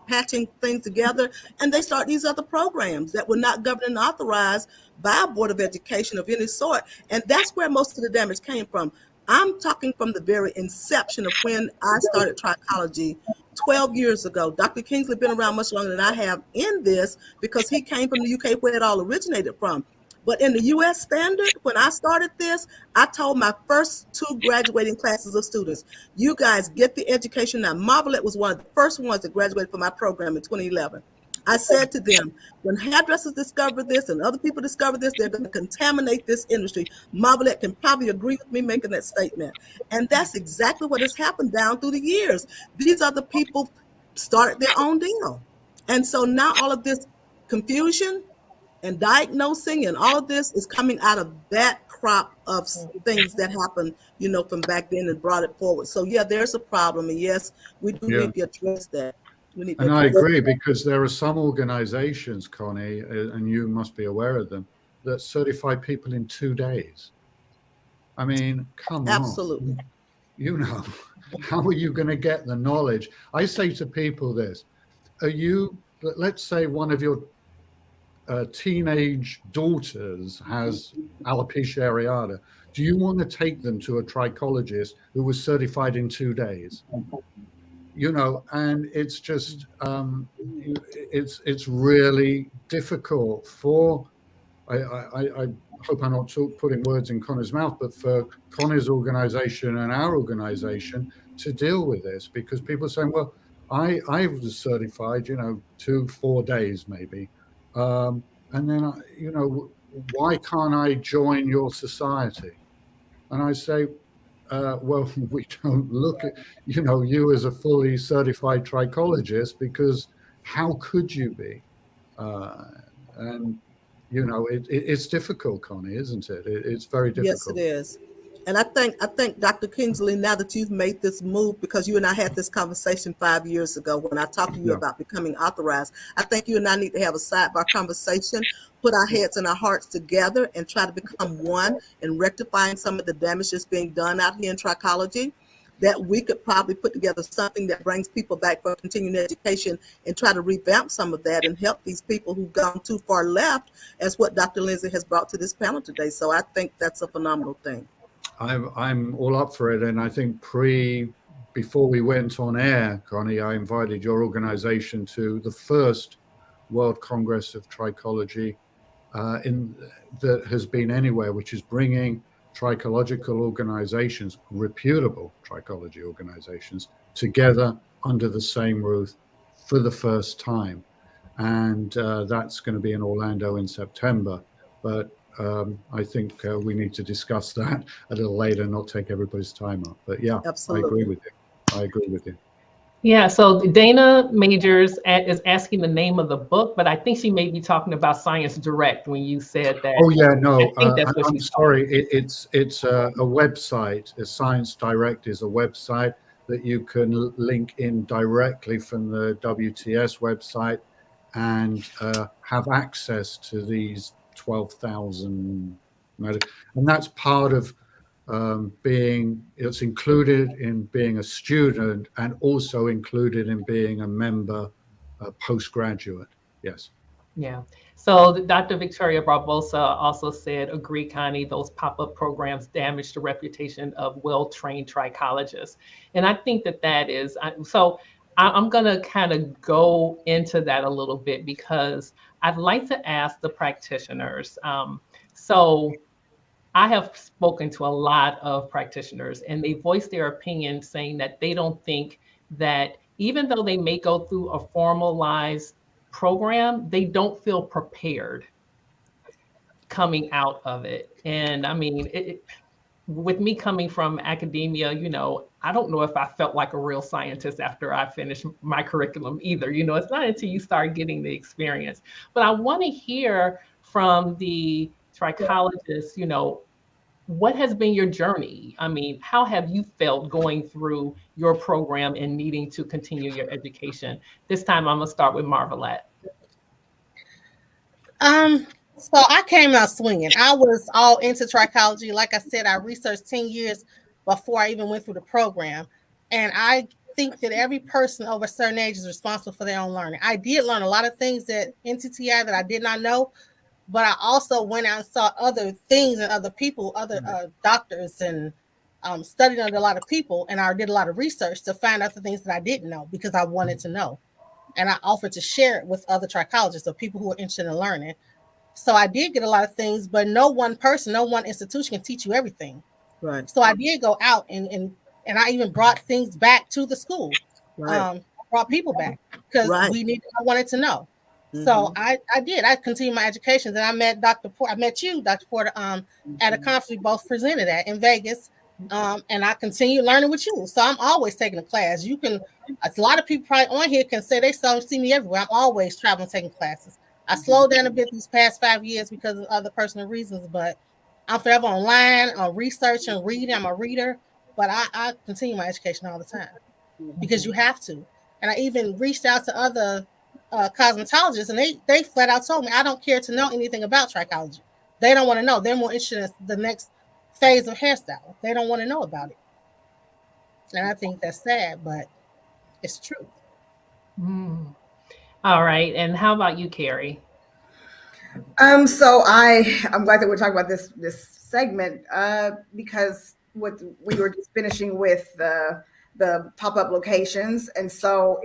patching things together, and they start these other programs that were not governed and authorized by a board of education of any sort. And that's where most of the damage came from. I'm talking from the very inception of when I started trichology 12 years ago. Dr. Kingsley been around much longer than I have in this because he came from the UK where it all originated from. But in the US standard, when I started this, I told my first 2 graduating classes of students, you guys get the education now. Marvelette was one of the first ones that graduated from my program in 2011. I said to them, when hairdressers discover this and other people discover this, they're going to contaminate this industry. Marvelette can probably agree with me making that statement. And that's exactly what has happened down through the years. These other people started their own deal. And so now all of this confusion and diagnosing and all of this is coming out of that crop of things that happened, from back then and brought it forward. So yeah, there's a problem. And yes, we do need to address that. And I agree, because there are some organizations, Connie, and you must be aware of them, that certify people in 2 days. I mean, come on. Absolutely. How are you going to get the knowledge? I say to people this, let's say one of your teenage daughters has alopecia areata. Do you want to take them to a trichologist who was certified in 2 days? and it's just it's really difficult for. I hope I'm not putting words in Connie's mouth, but for Connie's organization and our organization to deal with this, because people are saying, well, I was certified, 2-4 days maybe, and then why can't I join your society? And I say, well, we don't look at you as a fully certified trichologist, because how could you be? And it's difficult, Connie, isn't it? It's very difficult. Yes, it is. And I think Dr. Kingsley, now that you've made this move, because you and I had this conversation 5 years ago when I talked to you about becoming authorized, I think you and I need to have a sidebar conversation, put our heads and our hearts together and try to become one in rectifying some of the damage that's being done out here in trichology, that we could probably put together something that brings people back for continuing education and try to revamp some of that and help these people who've gone too far left, as what Dr. Lindsay has brought to this panel today. So I think that's a phenomenal thing. I'm all up for it. And I think before we went on air, Connie, I invited your organization to the first World Congress of Trichology that has been anywhere, which is bringing trichological organizations, reputable trichology organizations, together under the same roof for the first time. And that's going to be in Orlando in September. But I think we need to discuss that a little later, not take everybody's time up. But yeah, absolutely. I agree with you. Yeah, so Dana Majors is asking the name of the book, but I think she may be talking about Science Direct when you said that. Oh yeah, no, I'm sorry. It's a website. Science Direct is a website that you can link in directly from the WTS website and have access to these 12,000, and that's part of it's included in being a student and also included in being a member, postgraduate. Yes. Yeah. So Dr. Victoria Barbosa also said, agree, Connie, those pop-up programs damage the reputation of well-trained trichologists. And I think that is, so I'm going to kind of go into that a little bit, because I'd like to ask the practitioners. So I have spoken to a lot of practitioners, and they voiced their opinion saying that they don't think that, even though they may go through a formalized program, they don't feel prepared coming out of it. And I mean, with me coming from academia, I don't know if I felt like a real scientist after I finished my curriculum either. It's not until you start getting the experience. But I want to hear from the trichologists, what has been your journey? I mean, how have you felt going through your program and needing to continue your education? This time I'm gonna start with Marvelette. So I came out swinging. I was all into trichology. Like I said, I researched 10 years before I even went through the program. And I think that every person over a certain age is responsible for their own learning. I did learn a lot of things at NTTI that I did not know, but I also went out and saw other things and other people, other doctors, and studied under a lot of people. And I did a lot of research to find out the things that I didn't know, because I wanted to know. And I offered to share it with other trichologists or people who are interested in learning. So I did get a lot of things, but no one person, no one institution can teach you everything. Right. So I did go out and I even brought things back to the school. Right. Brought people back because I wanted to know. Mm-hmm. So I did. I continued my education. Then I met I met you, Dr. Porter, at a conference we both presented at in Vegas. And I continued learning with you. So I'm always taking a class. A lot of people probably on here can say they see me everywhere. I'm always traveling, taking classes. I slowed down a bit these past 5 years because of other personal reasons, but I'm forever online, on research and reading. I'm a reader, but I continue my education all the time because you have to. And I even reached out to other cosmetologists, and they flat out told me, I don't care to know anything about trichology. They don't want to know. They're more interested in the next phase of hairstyle. They don't want to know about it. And I think that's sad, but it's true. All right. And how about you, Kerri? So I'm glad that we're talking about this segment because what we were just finishing with the pop-up locations. And so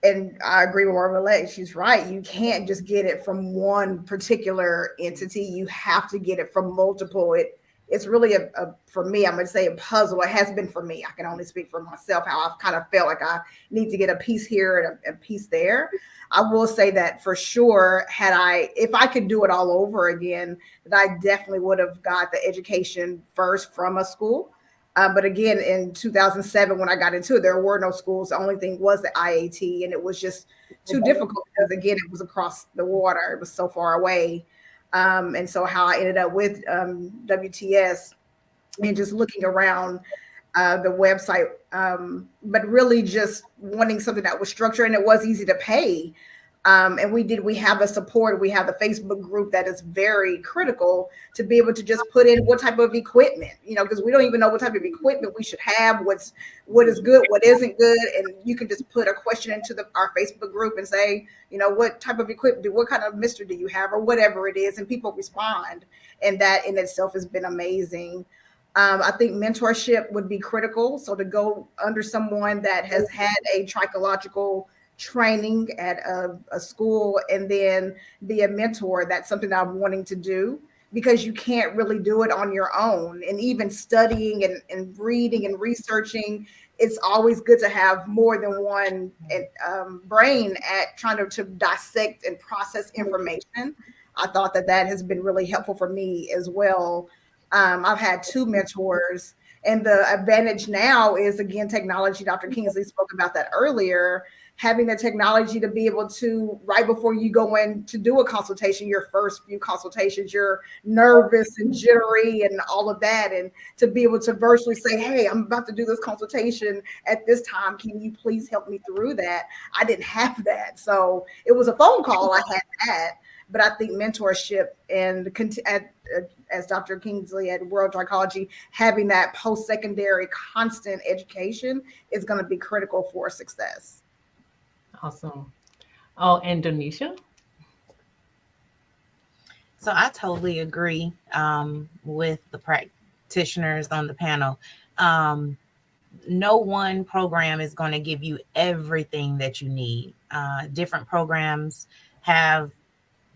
and I agree with Marvelette. She's right. You can't just get it from one particular entity. You have to get it from multiple. It's really for me, I'm going to say a puzzle. It has been for me. I can only speak for myself, how I've kind of felt like I need to get a piece here and a piece there. I will say that for sure, if I could do it all over again, that I definitely would have got the education first from a school. But again, in 2007, when I got into it, there were no schools. The only thing was the IAT, and it was just too difficult because, again, it was across the water. It was so far away. And so how I ended up with WTS and just looking around the website, but really just wanting something that was structured and it was easy to pay. And we have the support. We have the Facebook group that is very critical to be able to just put in what type of equipment, because we don't even know what type of equipment we should have, what is good, what isn't good. And you can just put a question into our Facebook group and say, what type of equipment, what kind of mister do you have, or whatever it is. And people respond. And that in itself has been amazing. I think mentorship would be critical. So to go under someone that has had a trichological training at a school and then be a mentor, that's something that I'm wanting to do, because you can't really do it on your own. And even studying and reading and researching, it's always good to have more than one brain at trying to dissect and process information. I thought that has been really helpful for me as well. I've had 2 mentors, and the advantage now is, again, technology. Dr. Kingsley spoke about that earlier, having the technology to be able to, right before you go in to do a consultation, your first few consultations, you're nervous and jittery and all of that. And to be able to virtually say, hey, I'm about to do this consultation at this time. Can you please help me through that? I didn't have that. So it was a phone call. I had that. But I think mentorship and as Dr. Kingsley at World Trichology, having that post-secondary constant education is going to be critical for success. Awesome. Oh, and Donecia? So I totally agree with the practitioners on the panel. No one program is going to give you everything that you need. Different programs have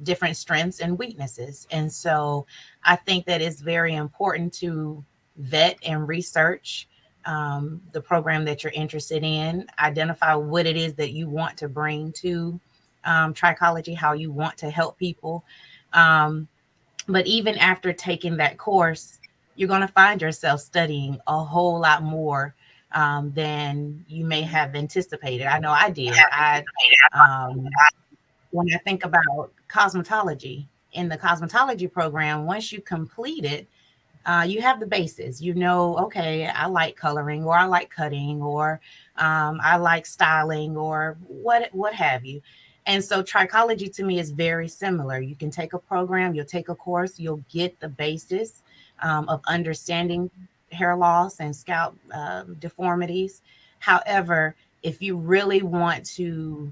different strengths and weaknesses. And so I think that it's very important to vet and research the program that you're interested in, identify what it is that you want to bring to trichology, how you want to help people. But even after taking that course, you're going to find yourself studying a whole lot more than you may have anticipated. I know I did. When I think about cosmetology, in the cosmetology program, once you complete it, you have the basis. Okay, I like coloring, or I like cutting, or I like styling, or what have you. And so trichology to me is very similar. You can take a program, you'll take a course, you'll get the basis of understanding hair loss and scalp deformities. However, if you really want to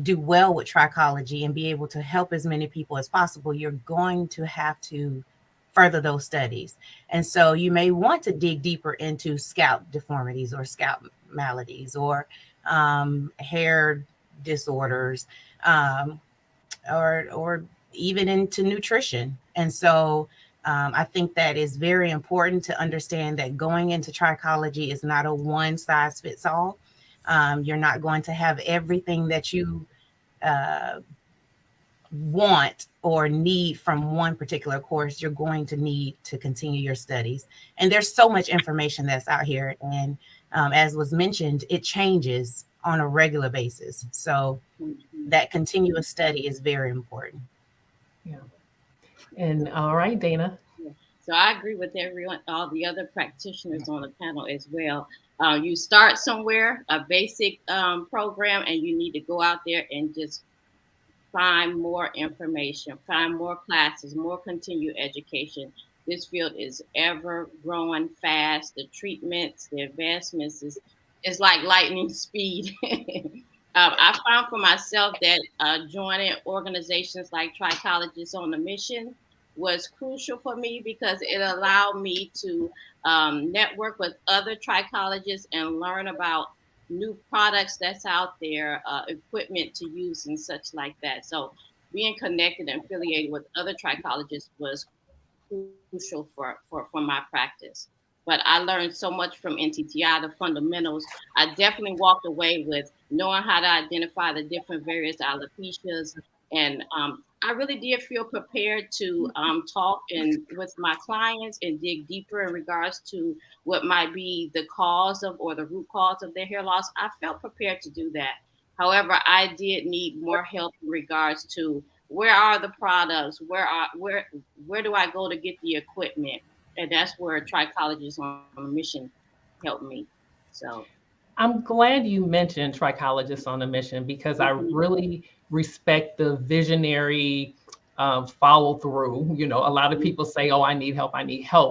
do well with trichology and be able to help as many people as possible, you're going to have to further those studies. And so you may want to dig deeper into scalp deformities or scalp maladies or hair disorders, or even into nutrition. And so I think that is very important to understand that going into trichology is not a one size fits all. You're not going to have everything that you want or need from one particular course. You're going to need to continue your studies. And there's so much information that's out here. And as was mentioned, it changes on a regular basis. So that continuous study is very important. Yeah. And all right, Dana. So I agree with everyone, all the other practitioners on the panel as well. You start somewhere, a basic program, and you need to go out there and just find more information, find more classes, more continued education. This field is ever growing fast. The treatments, the advancements is like lightning speed. I found for myself that joining organizations like Trichologists on a Mission was crucial for me because it allowed me to network with other trichologists and learn about new products that's out there, equipment to use and such like that. So being connected and affiliated with other trichologists was crucial for my practice. But I learned so much from NTTI, the fundamentals. I definitely walked away with knowing how to identify the different various alopecias. And I really did feel prepared to talk with my clients and dig deeper in regards to what might be the cause of or the root cause of their hair loss. I felt prepared to do that. However, I did need more help in regards to where are the products, where do I go to get the equipment, and that's where Trichologists on a Mission helped me. So I'm glad you mentioned Trichologists on a Mission because I really respect the visionary follow through. You know, a lot of people say, oh, I need help,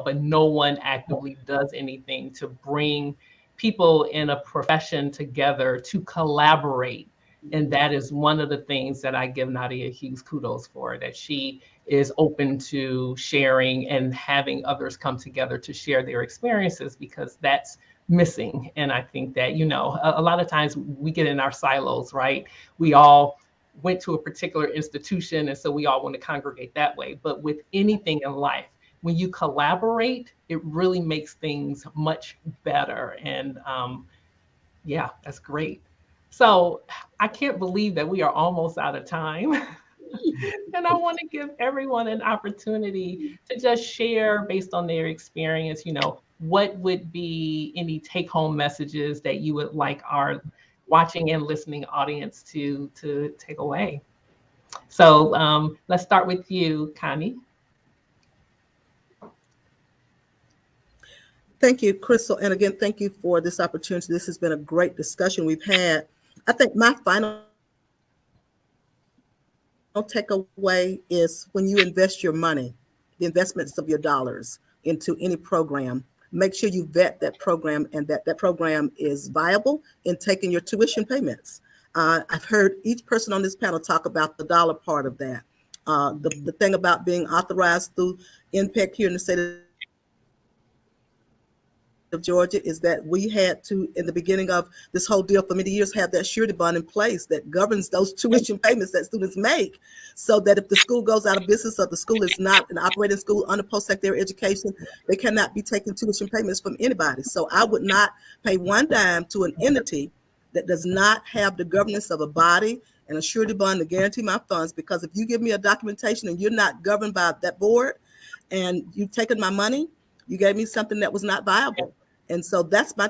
but no one actively does anything to bring people in a profession together to collaborate. And that is one of the things that I give Nadia Hughes kudos for, that she is open to sharing and having others come together to share their experiences, because that's missing. And I think that, you know, a lot of times we get in our silos, right? We all went to a particular institution, and so we all want to congregate that way. But with anything in life, when you collaborate, it really makes things much better. And yeah, that's great. So I can't believe that we are almost out of time. And I want to give everyone an opportunity to just share based on their experience, you know, what would be any take-home messages that you would like our watching and listening audience to take away. So let's start with you, Connie. Thank you, Crystal. And again, thank you for this opportunity. This has been a great discussion we've had. I think my final takeaway is when you invest your money, the investments of your dollars into any program, make sure you vet that program and that program is viable in taking your tuition payments. I've heard each person on this panel talk about the dollar part of that. The thing about being authorized through NPEC here in the state of Georgia is that we had to, in the beginning of this whole deal for many years, have that surety bond in place that governs those tuition payments that students make, so that if the school goes out of business or the school is not an operating school under post-secondary education, they cannot be taking tuition payments from anybody. So I would not pay one dime to an entity that does not have the governance of a body and a surety bond to guarantee my funds, because if you give me a documentation and you're not governed by that board and you've taken my money, you gave me something that was not viable. And so that's my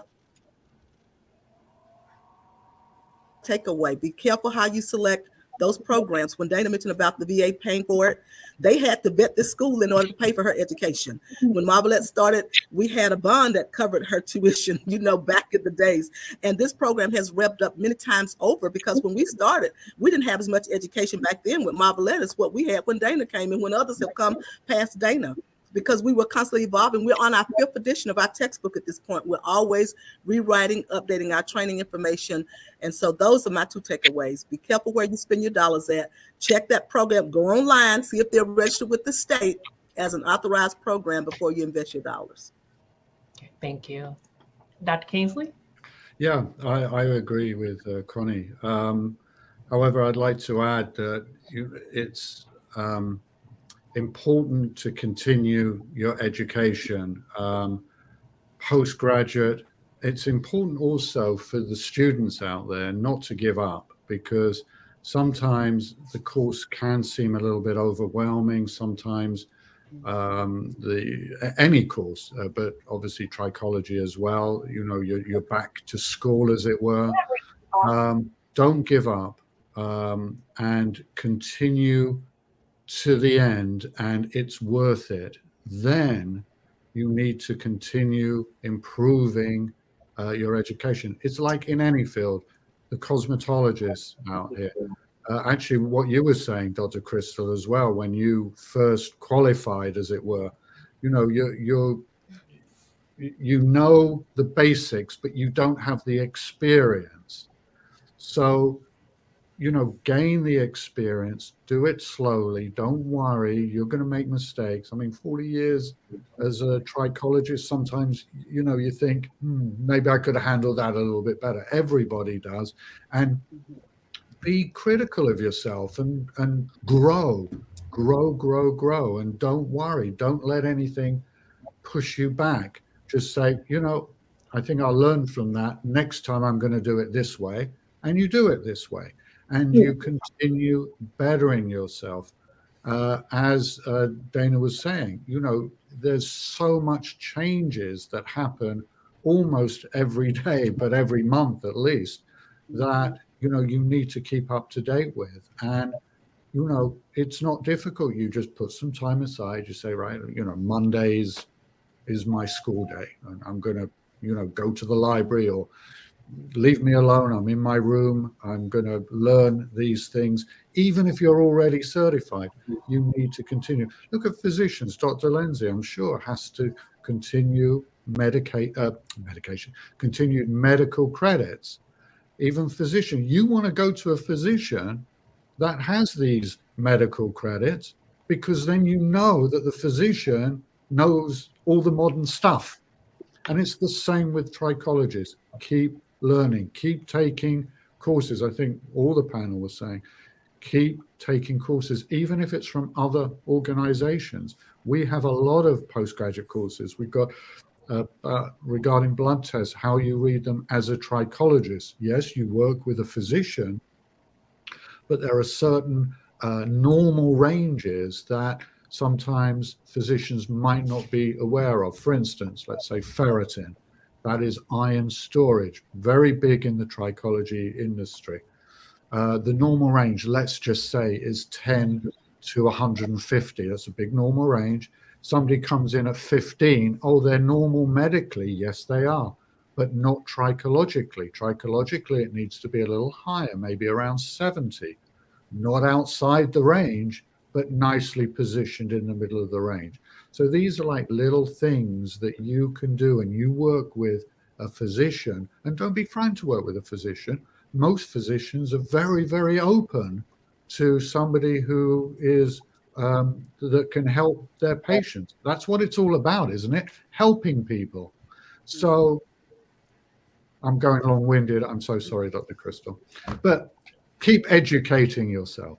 takeaway. Be careful how you select those programs. When Dana mentioned about the VA paying for it, they had to vet the school in order to pay for her education. When Marvelette started, we had a bond that covered her tuition, you know, back in the days. And this program has revved up many times over, because when we started, we didn't have as much education back then with Marvelette as what we had when Dana came and when others have come past Dana, because we were constantly evolving. We're on our 5th edition of our textbook at this point. We're always rewriting, updating our training information. And so those are my 2 takeaways. Be careful where you spend your dollars at. Check that program. Go online, see if they're registered with the state as an authorized program before you invest your dollars. Thank you. Dr. Kingsley? Yeah, I agree with Connie. However, I'd like to add that it's important to continue your education, postgraduate. It's important also for the students out there not to give up, because sometimes the course can seem a little bit overwhelming. Sometimes any course, but obviously trichology as well. You know, you're back to school, as it were. Don't give up, and continue to the end, and it's worth it. Then you need to continue improving your education. It's like in any field, the cosmetologists out here. Actually, what you were saying, Dr. Crystal, as well, when you first qualified, as it were, you know, you know the basics, but you don't have the experience. So gain the experience, do it slowly. Don't worry, you're going to make mistakes. I mean, 40 years as a trichologist, sometimes, you think, maybe I could have handled that a little bit better. Everybody does. And be critical of yourself and grow. And don't worry. Don't let anything push you back. Just say, I think I'll learn from that. Next time I'm going to do it this way. And you do it this way. And you continue bettering yourself. As Dana was saying, there's so much changes that happen almost every day, but every month at least, that, you need to keep up to date with. And, it's not difficult. You just put some time aside. You say, right, Mondays is my school day. And I'm going to, go to the library or leave me alone. I'm in my room. I'm going to learn these things. Even if you're already certified, you need to continue. Look at physicians. Dr. Lindsay, I'm sure, has to continue continued medical credits. Even physician, you want to go to a physician that has these medical credits, because then you know that the physician knows all the modern stuff. And it's the same with trichologists. Keep learning, keep taking courses. I think all the panel was saying, keep taking courses, even if it's from other organizations. We have a lot of postgraduate courses. We've got regarding blood tests, how you read them as a trichologist. Yes, you work with a physician, but there are certain normal ranges that sometimes physicians might not be aware of. For instance, let's say ferritin. That is iron storage, very big in the trichology industry. The normal range, let's just say, is 10 to 150. That's a big normal range. Somebody comes in at 15. Oh, they're normal medically. Yes, they are, but not trichologically. Trichologically, it needs to be a little higher, maybe around 70. Not outside the range, but nicely positioned in the middle of the range. So these are like little things that you can do, and you work with a physician. And don't be frightened to work with a physician. Most physicians are very, very open to somebody who is that can help their patients. That's what it's all about, isn't it? Helping people. So I'm going long-winded. I'm so sorry, Dr. Crystal. But keep educating yourself.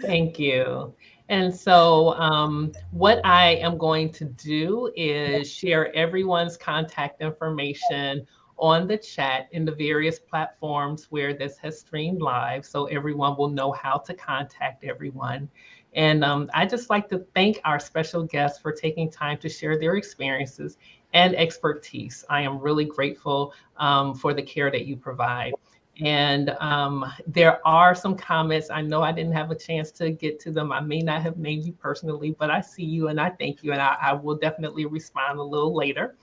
Thank you. And so what I am going to do is share everyone's contact information on the chat in the various platforms where this has streamed live, so everyone will know how to contact everyone. And I just like to thank our special guests for taking time to share their experiences and expertise. I am really grateful for the care that you provide. And there are some comments. I know I didn't have a chance to get to them. I may not have named you personally, but I see you and I thank you. And I will definitely respond a little later.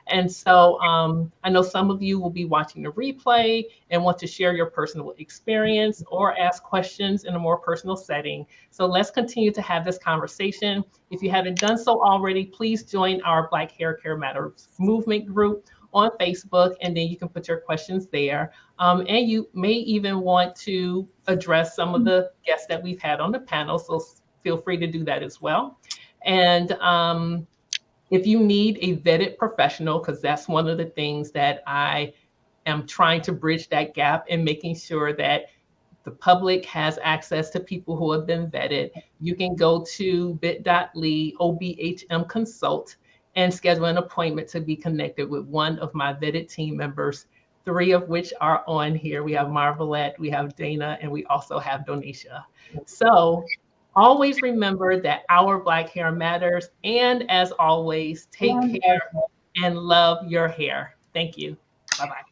And so I know some of you will be watching the replay and want to share your personal experience or ask questions in a more personal setting. So let's continue to have this conversation. If you haven't done so already, please join our Black Hair Care Matters movement group on Facebook, and then you can put your questions there. And you may even want to address some of the guests that we've had on the panel, so feel free to do that as well. And if you need a vetted professional, because that's one of the things that I am trying to bridge that gap in making sure that the public has access to people who have been vetted, you can go to bit.ly OBHM Consult and schedule an appointment to be connected with one of my vetted team members, 3 of which are on here. We have Marvelette, we have Dana, and we also have Donecia. So always remember that our Black hair matters. And as always, take care and love your hair. Thank you. Bye-bye.